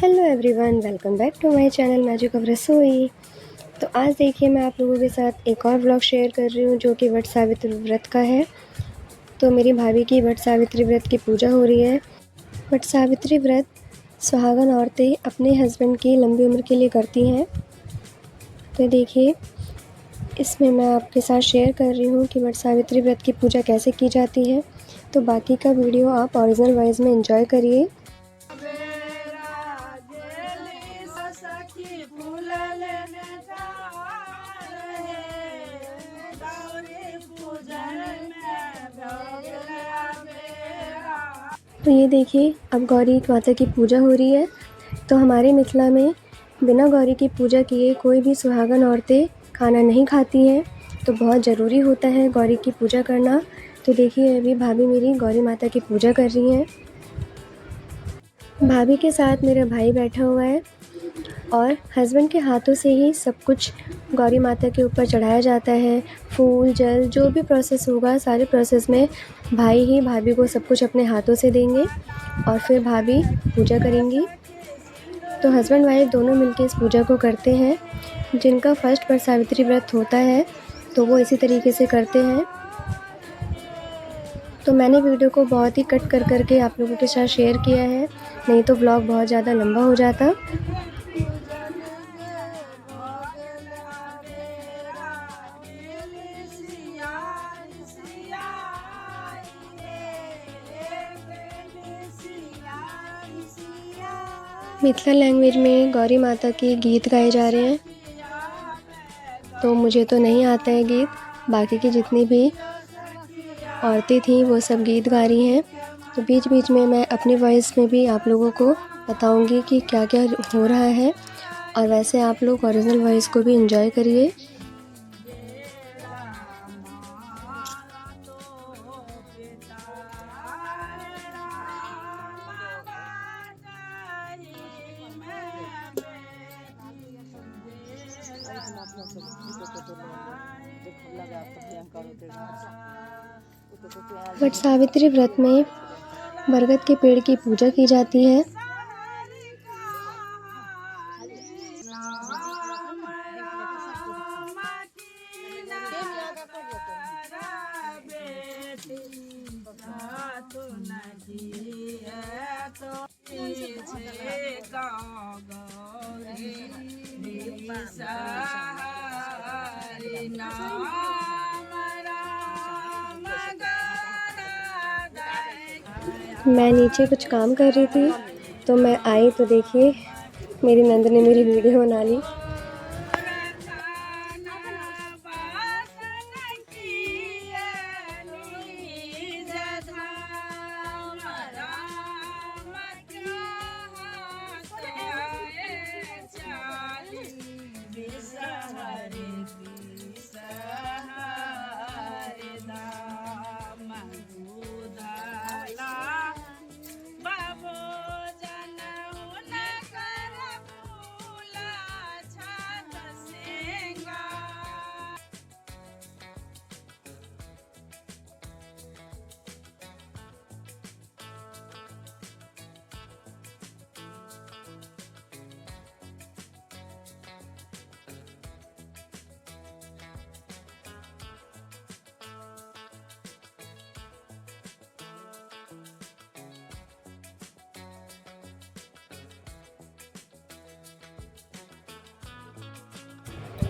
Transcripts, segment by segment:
Hello everyone, welcome back to my channel magic of Rasoi. तो आज देखिए मैं आप लोगों के साथ एक और व्लॉग शेयर कर रही हूँ जो कि वट सावित्री व्रत का है। तो मेरी भाभी की वट सावित्री व्रत की पूजा हो रही है। वट सावित्री व्रत सुहागन औरतें अपने हस्बैंड की लंबी उम्र के लिए करती हैं। तो देखिए इसमें मैं आपके साथ शेयर कर रही हूँ कि वट सावित्री व्रत की पूजा कैसे की जाती है। तो बाकी का वीडियो आप ओरिजिनल वॉइस में एंजॉय करिए। तो ये देखिए अब गौरी माता की पूजा हो रही है। तो हमारे मिथिला में बिना गौरी की पूजा किए कोई भी सुहागन औरतें खाना नहीं खाती हैं। तो बहुत ज़रूरी होता है गौरी की पूजा करना। तो देखिए अभी भाभी मेरी गौरी माता की पूजा कर रही हैं। भाभी के साथ मेरा भाई बैठा हुआ है और हस्बैंड के हाथों से ही सब कुछ गौरी माता के ऊपर चढ़ाया जाता है। फूल जल जो भी प्रोसेस होगा सारे प्रोसेस में भाई ही भाभी को सब कुछ अपने हाथों से देंगे और फिर भाभी पूजा करेंगी। तो हस्बैंड वाइफ दोनों मिलकर इस पूजा को करते हैं। जिनका फर्स्ट वट सावित्री व्रत होता है तो वो इसी तरीके से करते हैं। तो मैंने वीडियो को बहुत ही कट कर करके आप लोगों के साथ शेयर किया है, नहीं तो व्लॉग बहुत ज़्यादा लंबा हो जाता। मिथिला लैंग्वेज में गौरी माता के गीत गाए जा रहे हैं। तो मुझे तो नहीं आता है गीत, बाकी की जितनी भी औरतें थीं वो सब गीत गा रही हैं। तो बीच बीच में मैं अपनी वॉइस में भी आप लोगों को बताऊंगी कि क्या क्या हो रहा है। और वैसे आप लोग ओरिजिनल वॉइस को भी एंजॉय करिए। वट सावित्री व्रत में बरगद के पेड़ की पूजा की जाती है। मैं नीचे कुछ काम कर रही थी तो मैं आई तो देखिए मेरी नंद ने मेरी वीडियो बना ली।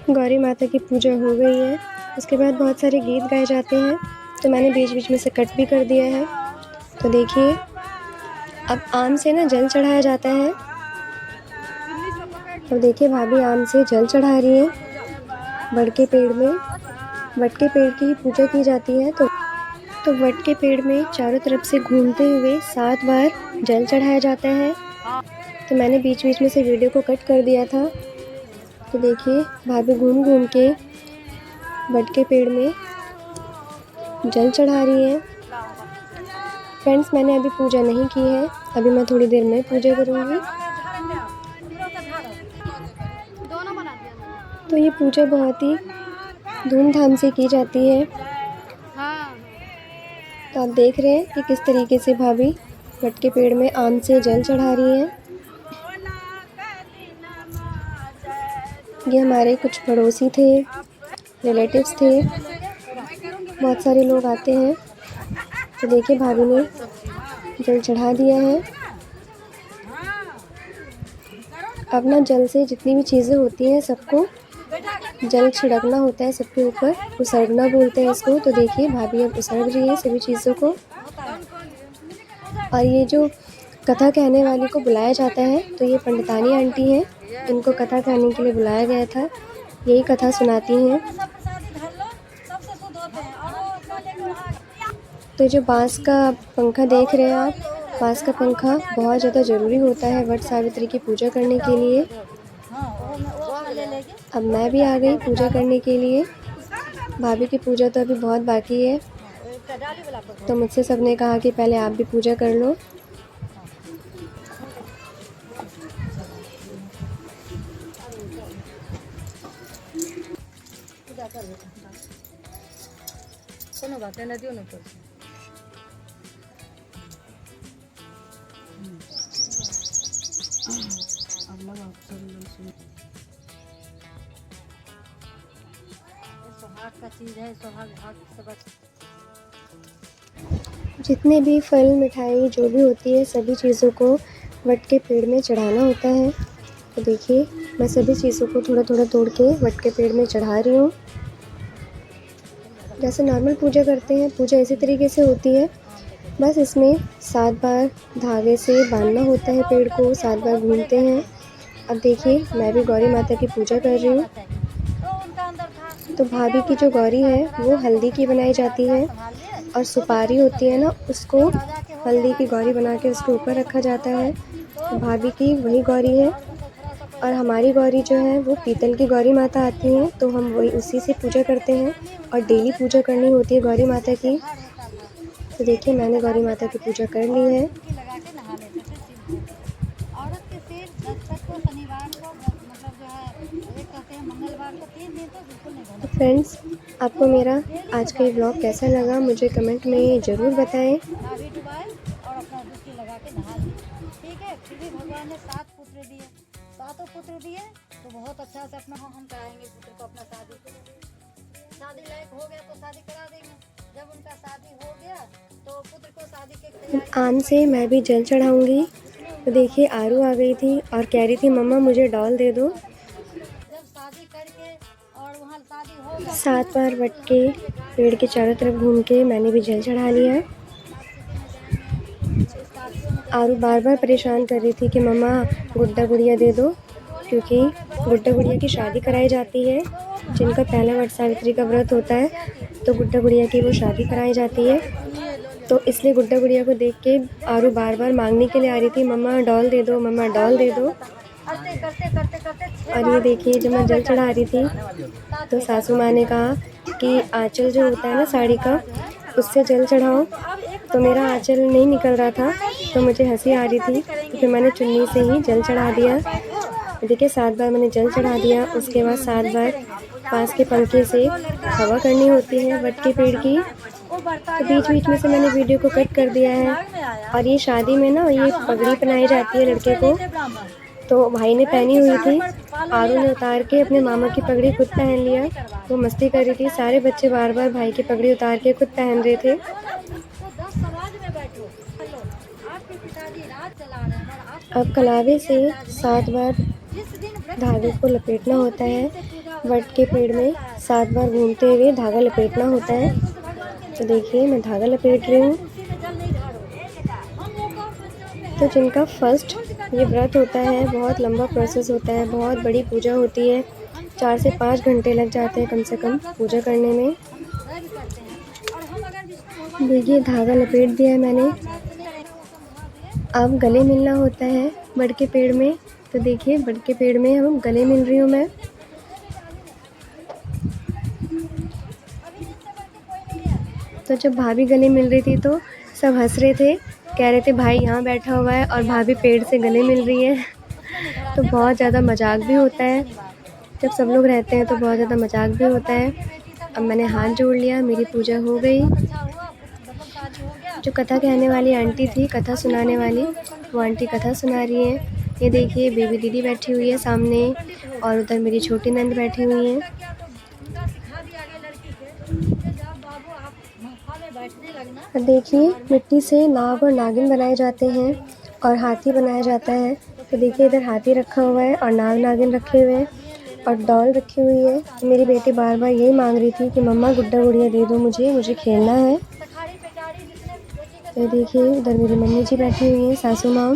गौरी माता की पूजा हो गई है। उसके बाद बहुत सारे गीत गाए जाते हैं तो मैंने बीच बीच में से कट भी कर दिया है। तो देखिए अब आम से ना जल चढ़ाया जाता है। तो देखिए भाभी आम से जल चढ़ा रही है वट के पेड़ में। वट के पेड़ की पूजा की जाती है। तो वट के पेड़ में चारों तरफ से घूमते हुए 7 बार जल चढ़ाया जाता है। तो मैंने बीच बीच में से वीडियो को कट कर दिया था। तो देखिए भाभी घूम घूम के वट के पेड़ में जल चढ़ा रही है। फ्रेंड्स मैंने अभी पूजा नहीं की है, अभी मैं थोड़ी देर में पूजा करूँगी। तो ये पूजा बहुत ही धूमधाम से की जाती है। तो आप देख रहे हैं कि किस तरीके से भाभी वट के पेड़ में आम से जल चढ़ा रही हैं। ये हमारे कुछ पड़ोसी थे, रिलेटिव्स थे, बहुत सारे लोग आते हैं। तो देखिए भाभी ने जल चढ़ा दिया है। अब ना जल से जितनी भी चीज़ें होती हैं सबको जल छिड़कना होता है सबके ऊपर, उसर्गना बोलते हैं इसको। तो देखिए भाभी अब उसर्ग रही है सभी चीज़ों को। और ये जो कथा कहने वाली को बुलाया जाता है तो ये पंडितानी आंटी हैं, इनको कथा कहने के लिए बुलाया गया था, यही कथा सुनाती हैं। तो जो बांस का पंखा देख रहे हैं आप, बांस का पंखा बहुत ज़्यादा ज़रूरी होता है वट सावित्री की पूजा करने के लिए। अब मैं भी आ गई पूजा करने के लिए। भाभी की पूजा तो अभी बहुत बाकी है, तो मुझसे सबने कहा कि पहले आप भी पूजा कर लो। कोनो बात है, नदियों न कर का चीज है, सब जितने भी फल मिठाई जो भी होती है सभी चीज़ों को वट के पेड़ में चढ़ाना होता है। तो देखिए मैं सभी चीज़ों को थोड़ा थोड़ा तोड़ के वट के पेड़ में चढ़ा रही हूँ। जैसे नॉर्मल पूजा करते हैं, पूजा इसी तरीके से होती है, बस इसमें 7 बार धागे से बांधना होता है पेड़ को, 7 बार घूमते हैं। अब देखिए मैं भी गौरी माता की पूजा कर रही हूँ। तो भाभी की जो गौरी है वो हल्दी की बनाई जाती है, और सुपारी होती है ना, उसको हल्दी की गौरी बना के उसके ऊपर रखा जाता है। तो भाभी की वही गौरी है। और हमारी गौरी जो है वो पीतल की गौरी माता आती हैं, तो हम वही उसी से पूजा करते हैं, और डेली पूजा करनी होती है गौरी माता की। तो देखिए मैंने गौरी माता की पूजा कर ली है। तो फ्रेंड्स, आपको मेरा आज का ये व्लॉग कैसा लगा मुझे कमेंट में ज़रूर बताएं। और अपना डुबकी लगा के नहा ली, ठीक है। फिर भी भगवान ने 7 पुत्र दिए, 7 पुत्र दिए, तो बहुत अच्छा से अपना हम कराएंगे पुत्र को अपना शादी लायक हो गया तो शादी करा देंगे। जब उनका शादी हो गया तो पुत्र को शादी के आम से मैं भी जल चढ़ाऊंगी। तो देखिए आरू आ गई थी और कह रही थी मम्मा मुझे डॉल दे दो। जब शादी करके और वहाँ शादी हो 7 बार वट के पेड़ के चारों तरफ घूम के मैंने भी जल चढ़ा लिया। आरू बार बार परेशान कर रही थी कि मम्मा गुड्डा गुड़िया दे दो, क्योंकि गुड्डा गुड़िया की शादी कराई जाती है। जिनका पहला वट सावित्री का व्रत होता है तो गुड्डा गुड़िया की वो शादी कराई जाती है। तो इसलिए गुड्डा गुड़िया को देख के आरू बार बार मांगने के लिए आ रही थी, मम्मा डॉल दे दो, मम्मा डॉल दे दो। और ये देखिए जब मैं जल चढ़ा रही थी तो सासू माँ ने कहा कि आंचल जो होता है ना साड़ी का, उससे जल चढ़ाओ। तो मेरा आंचल नहीं निकल रहा था तो मुझे हंसी आ रही थी, तो फिर मैंने चुन्नी से ही जल चढ़ा दिया। देखिए 7 बार मैंने जल चढ़ा दिया। उसके बाद 7 बार पास के पंखे से हवा करनी होती है वट के पेड़ की। तो बीच बीच में से मैंने वीडियो को कट कर दिया है। और ये शादी में ना ये पगड़ी पहनाई जाती है लड़के को, तो भाई ने पहनी हुई थी, आरू ने उतार के अपने मामा की पगड़ी खुद पहन लिया। वो मस्ती कर रही थी, सारे बच्चे बार बार भाई की पगड़ी उतार के खुद पहन रहे थे। अब कलावे से 7 बार धागे को लपेटना होता है, वट के पेड़ में 7 बार घूमते हुए धागा लपेटना होता है। तो देखिए मैं धागा लपेट रही हूँ। तो जिनका फर्स्ट ये व्रत होता है, बहुत लंबा प्रोसेस होता है, बहुत बड़ी पूजा होती है, 4 से 5 घंटे लग जाते हैं कम से कम पूजा करने में। देखिए धागा लपेट दिया है मैंने। अब गले मिलना होता है बड़ के पेड़ में। तो देखिए बड़ के पेड़ में हम गले मिल रही हूँ मैं। तो जब भाभी गले मिल रही थी तो सब हंस रहे थे, कह रहे थे भाई यहाँ बैठा हुआ है और भाभी पेड़ से गले मिल रही है। तो बहुत ज़्यादा मजाक भी होता है, जब सब लोग रहते हैं तो बहुत ज़्यादा मजाक भी होता है। अब मैंने हाथ जोड़ लिया, मेरी पूजा हो गई। जो कथा कहने वाली आंटी थी, कथा सुनाने वाली, वो आंटी कथा सुना रही है। ये देखिए बेबी दीदी बैठी हुई है सामने और उधर मेरी छोटी नंद बैठी हुई है। और देखिए मिट्टी से नाग और नागिन बनाए जाते हैं और हाथी बनाया जाता है। तो देखिए इधर हाथी रखा हुआ है और नाग नागिन रखे हुए हैं और डॉल रखी हुई है। मेरी बेटी बार बार यही मांग रही थी कि मम्मा गुड्डा गुड़िया दे दो, मुझे खेलना है। तो देखिए उधर मेरी मम्मी जी बैठी हुई हैं, सासू माँ।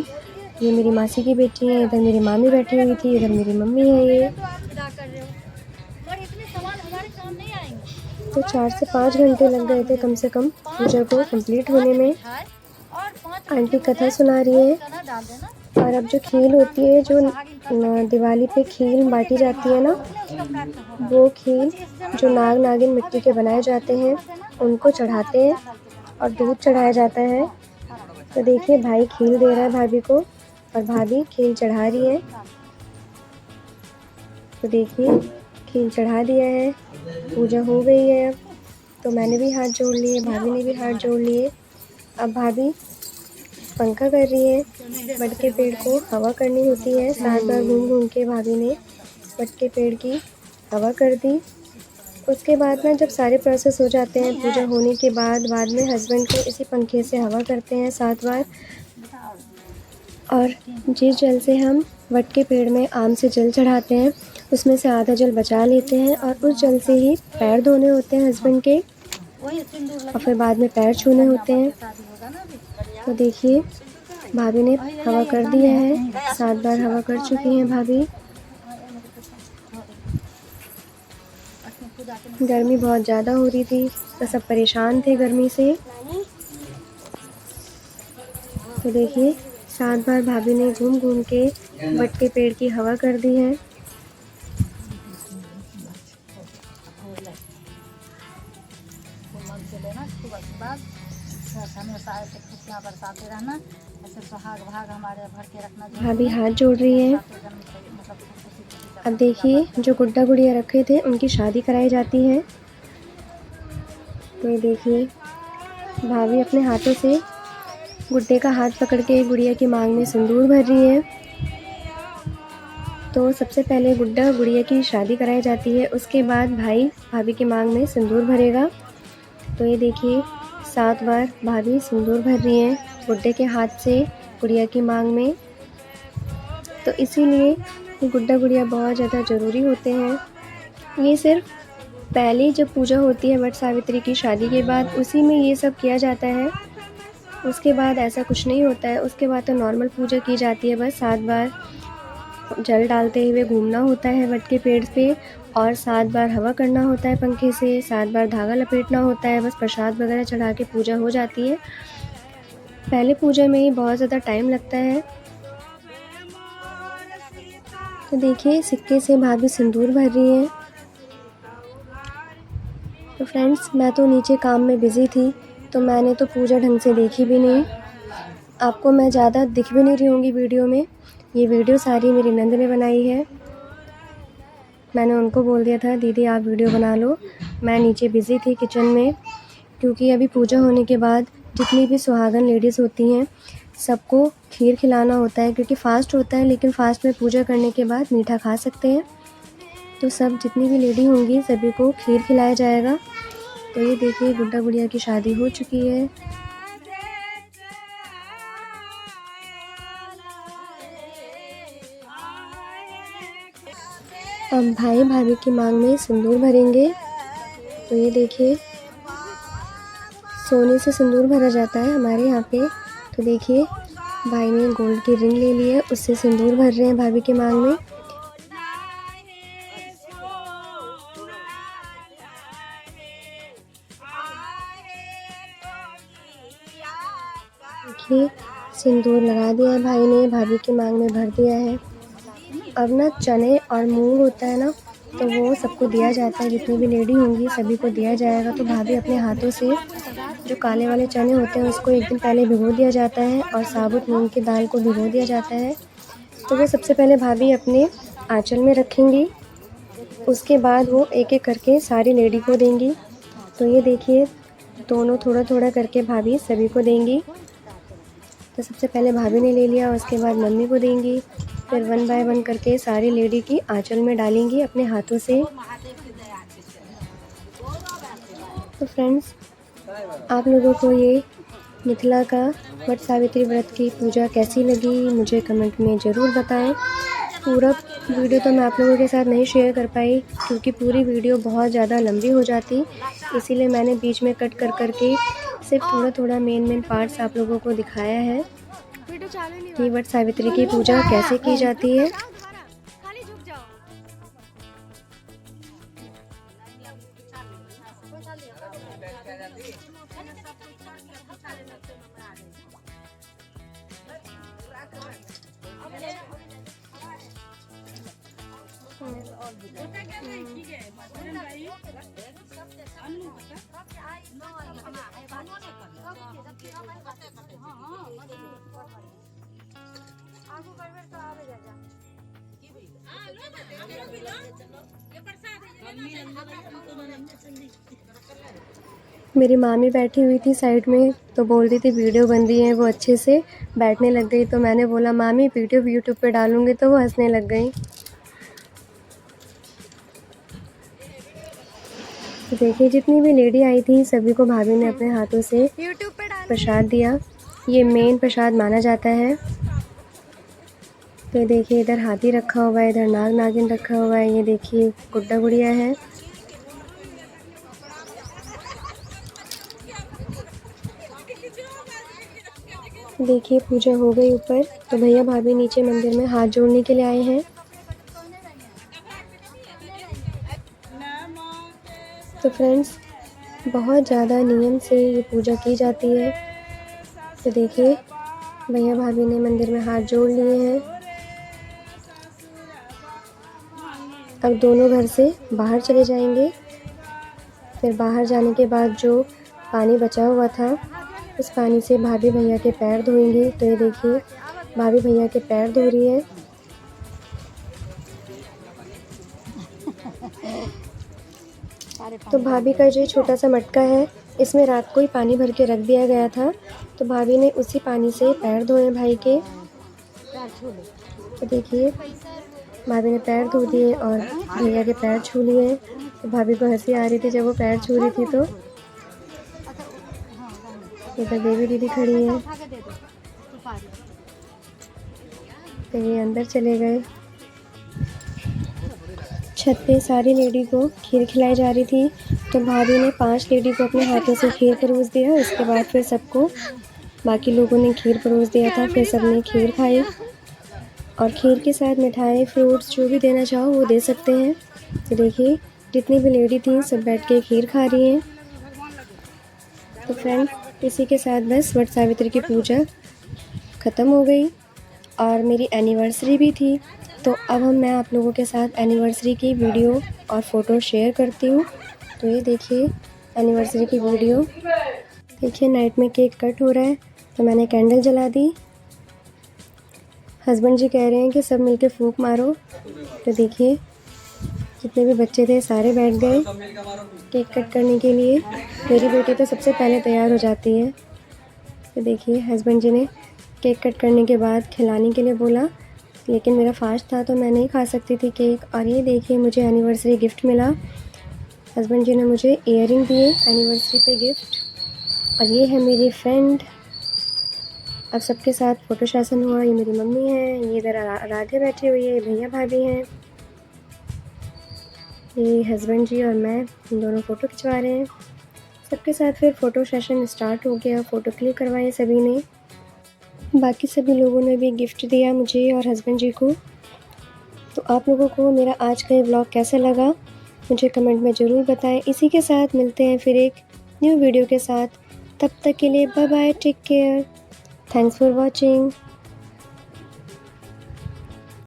ये मेरी मासी की बेटी है, इधर मेरी मामी बैठी हुई थी, इधर मेरी मम्मी है ये। तो 4 से 5 घंटे लग गए थे कम से कम पूजा को कंप्लीट होने में। आंटी कथा सुना रही है और अब जो खील होती है, जो दिवाली पे खील बांटी जाती है ना, वो खील जो नाग नागिन मिट्टी के बनाए जाते हैं उनको चढ़ाते हैं और दूध चढ़ाया जाता है। तो देखिए भाई खील दे रहा है भाभी को और भाभी खील चढ़ा रही है। तो देखिए खील चढ़ा दिया है, पूजा हो गई है। अब तो मैंने भी हाथ जोड़ लिए, भाभी ने भी हाथ जोड़ लिए। अब भाभी पंखा कर रही है, बट के पेड़ को हवा करनी होती है। 7 बार घूम घूम के भाभी ने बट के पेड़ की हवा कर दी। उसके बाद ना जब सारे प्रोसेस हो जाते हैं पूजा होने के बाद में हस्बैंड को इसी पंखे से हवा करते हैं 7 बार। और जिस जल से हम वट के पेड़ में आम से जल चढ़ाते हैं उसमें से आधा जल बचा लेते हैं और उस जल से ही पैर धोने होते हैं हस्बैंड के और फिर बाद में पैर छूने होते हैं। तो देखिए भाभी ने हवा कर दिया है, 7 बार हवा कर चुकी हैं भाभी। गर्मी बहुत ज़्यादा हो रही थी तो सब परेशान थे गर्मी से। तो देखिए 7 बार भाभी ने घूम घूम के वट के पेड़ की हवा कर दी है। भाभी हाथ जोड़ रही है। अब देखिए जो गुड्डा गुड़िया रखे थे उनकी शादी कराई जाती है। तो ये देखिए भाभी अपने हाथों से गुड्डे का हाथ पकड़ के गुड़िया की मांग में सिंदूर भर रही है। तो सबसे पहले गुड्डा गुड़िया की शादी कराई जाती है, उसके बाद भाई भाभी की मांग में सिंदूर भरेगा। तो ये देखिए 7 बार भाभी सिंदूर भर रही हैं गुड्डे के हाथ से गुड़िया की मांग में। तो इसीलिए गुड्डा गुड़िया बहुत ज़्यादा ज़रूरी होते हैं। ये सिर्फ पहले जब पूजा होती है वट सावित्री की शादी के बाद उसी में ये सब किया जाता है, उसके बाद ऐसा कुछ नहीं होता है। उसके बाद तो नॉर्मल पूजा की जाती है। बस 7 बार जल डालते हुए घूमना होता है वट के पेड़ पे और 7 बार हवा करना होता है पंखे से, 7 बार धागा लपेटना होता है। बस प्रसाद वगैरह चढ़ा के पूजा हो जाती है। पहले पूजा में ही बहुत ज़्यादा टाइम लगता है। तो देखिए सिक्के से भाभी सिंदूर भर रही है। तो फ्रेंड्स मैं तो नीचे काम में बिज़ी थी तो मैंने तो पूजा ढंग से देखी भी नहीं। आपको मैं ज़्यादा दिख भी नहीं रही होंगी वीडियो में। ये वीडियो सारी मेरी नंद ने बनाई है। मैंने उनको बोल दिया था दीदी आप वीडियो बना लो, मैं नीचे बिज़ी थी किचन में। क्योंकि अभी पूजा होने के बाद जितनी भी सुहागन लेडीज़ होती हैं सबको खीर खिलाना होता है, क्योंकि फ़ास्ट होता है लेकिन फ़ास्ट में पूजा करने के बाद मीठा खा सकते हैं। तो सब जितनी भी लेडी होंगी सभी को खीर खिलाया जाएगा। तो ये देखिए गुड्डा गुड़िया की शादी हो चुकी है। अब भाई भाभी की मांग में सिंदूर भरेंगे। तो ये देखिए सोने से सिंदूर भरा जाता है हमारे यहाँ पे। तो देखिए भाई ने गोल्ड की रिंग ले ली है, उससे सिंदूर भर रहे हैं भाभी की मांग में। देखिए सिंदूर लगा दिया है भाई ने, भाभी की मांग में भर दिया है। अब ना चने और मूंग होता है ना तो वो सबको दिया जाता है, जितनी भी लेडी होंगी सभी को दिया जाएगा। तो भाभी अपने हाथों से जो काले वाले चने होते हैं उसको एक दिन पहले भिगो दिया जाता है और साबुत मूंग की दाल को भिगो दिया जाता है। तो वो सबसे पहले भाभी अपने आंचल में रखेंगी, उसके बाद वो एक एक करके सारी लेडी को देंगी। तो ये देखिए दोनों थोड़ा थोड़ा करके भाभी सभी को देंगी। तो सबसे पहले भाभी ने ले लिया, उसके बाद मम्मी को देंगी, फिर 1 बाय 1 करके सारी लेडी की आंचल में डालेंगी अपने हाथों से। तो फ्रेंड्स, आप लोगों को ये मिथिला का वट सावित्री व्रत की पूजा कैसी लगी मुझे कमेंट में ज़रूर बताएं। पूरा वीडियो तो मैं आप लोगों के साथ नहीं शेयर कर पाई क्योंकि पूरी वीडियो बहुत ज़्यादा लंबी हो जाती, इसीलिए मैंने बीच में कट कर करके सिर्फ थोड़ा थोड़ा मेन पार्ट्स आप लोगों को दिखाया है कि वट सावित्री की पूजा कैसे की जाती है। मेरी मामी बैठी हुई थी साइड में तो बोल रही थी वीडियो बन रही है, वो अच्छे से बैठने लग गई। तो मैंने बोला मामी वीडियो यूट्यूब पे डालूंगी, तो वो हंसने लग गई। तो देखिए जितनी भी लेडी आई थी सभी को भाभी ने अपने हाथों से प्रसाद दिया। ये मेन प्रसाद माना जाता है। तो देखिए इधर हाथी रखा हुआ है, इधर नाग नागिन रखा हुआ है, ये देखिए गुड्डा गुड़िया है। देखिए पूजा हो गई ऊपर, तो भैया भाभी नीचे मंदिर में हाथ जोड़ने के लिए आए हैं। तो फ्रेंड्स, बहुत ज़्यादा नियम से ये पूजा की जाती है। तो देखिए भैया भाभी ने मंदिर में हाथ जोड़ लिए हैं। अब दोनों घर से बाहर चले जाएंगे। फिर बाहर जाने के बाद जो पानी बचा हुआ था उस पानी से भाभी भैया के पैर धोएंगी। तो ये देखिए भाभी भैया के पैर धो रही है। तो भाभी का जो छोटा सा मटका है इसमें रात को ही पानी भर के रख दिया गया था, तो भाभी ने उसी पानी से पैर धोए भाई के। तो देखिए भाभी ने पैर धो दिए और भैया के पैर छू लिए। तो भाभी को हंसी आ रही थी जब वो पैर छू रही थी। तो इधर बेबी दीदी खड़ी है। तो ये अंदर चले गए। छत पे सारी लेडी को खीर खिलाई जा रही थी, तो भाभी ने 5 लेडी को अपने हाथों से खीर परोस दिया। उसके बाद फिर सबको बाकी लोगों ने खीर परोस दिया था। फिर सबने खीर खाई और खीर के साथ मिठाई फ्रूट्स जो भी देना चाहो वो दे सकते हैं। तो देखिए जितनी भी लेडी थी सब बैठ के खीर खा रही हैं। तो फ्रेंड्स, इसी के साथ बस वट सावित्री की पूजा ख़त्म हो गई और मेरी एनिवर्सरी भी थी। तो अब मैं आप लोगों के साथ एनिवर्सरी की वीडियो और फ़ोटो शेयर करती हूँ। तो ये देखिए एनिवर्सरी की वीडियो। देखिए नाइट में केक कट हो रहा है, तो मैंने कैंडल जला दी। हस्बैंड जी कह रहे हैं कि सब मिलके फूंक मारो। तो देखिए जितने भी बच्चे थे सारे बैठ गए केक कट करने के लिए। मेरी बेटी तो सबसे पहले तैयार हो जाती है। तो देखिए हस्बैंड जी ने केक कट करने के बाद खिलाने के लिए बोला, लेकिन मेरा फास्ट था तो मैं नहीं खा सकती थी केक। और ये देखिए मुझे एनिवर्सरी गिफ्ट मिला। हस्बैंड जी ने मुझे इयररिंग दिए एनिवर्सरी पे गिफ्ट। और ये है मेरी फ्रेंड। अब सबके साथ फ़ोटो सेशन हुआ। ये मेरी मम्मी है, ये इधर राधे बैठी हुई है, भैया भाभी हैं, ये हस्बैंड जी और मैं, हम दोनों फ़ोटो खिंचवा रहे हैं। सबके साथ फिर फ़ोटो सेशन स्टार्ट हो गया। फ़ोटो क्लिक करवाए सभी ने। बाकी सभी लोगों ने भी गिफ्ट दिया मुझे और हस्बैंड जी को। तो आप लोगों को मेरा आज का ये व्लॉग कैसा लगा मुझे कमेंट में ज़रूर बताएं। इसी के साथ मिलते हैं फिर एक न्यू वीडियो के साथ। तब तक के लिए bye bye, take care, thanks for watching.